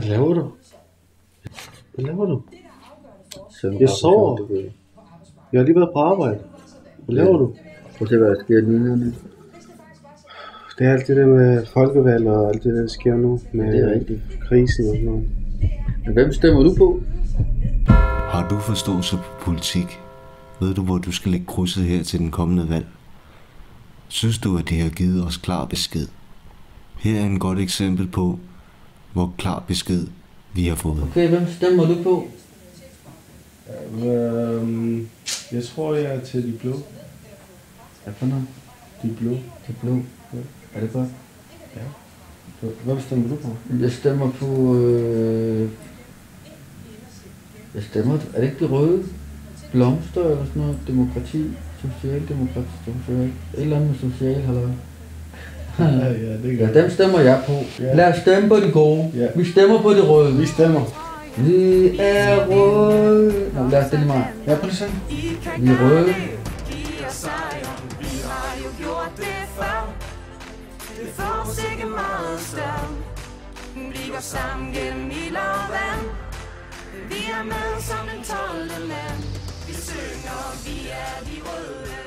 Hvad laver du? Hvad laver du? Jeg sover. Jeg har lige været på arbejde. Hvad laver du? Prøv at se, hvad der sker lige nu. Det er alt det der med folkevalg og alt det der sker nu med det er rigtigt. Krisen og sådan noget. Men hvem stemmer du på? Har du forståelse på politik? Ved du, hvor du skal lægge krydset her til den kommende valg? Synes du, at det har givet os klar besked? Her er en godt eksempel på, hvor klar besked vi har fået. Okay, hvem stemmer du på? Jeg tror, jeg er til de blå. Hvad for noget? De blå. Det blå. Er det godt? Ja. Hvad stemmer du på? Jeg stemmer på... Jeg stemmer... Er det ikke de røde? Blomster eller sådan noget? Demokrati? Socialdemokrati? Et eller andet med social, halløj. Ja, det gør Ja, dem stemmer jeg på. Ja. Lad os stemme på de gode. Ja. Vi stemmer på de røde. Vi stemmer. Vi er røde. Nå, lad os stille mig. Ja, på det sådan. Vi er røde. Vi har jo gjort det før. Det får os ikke meget større. Vi går sammen gennem ild og vand. Vi er med som den 12. mand. Vi synger, vi er de røde.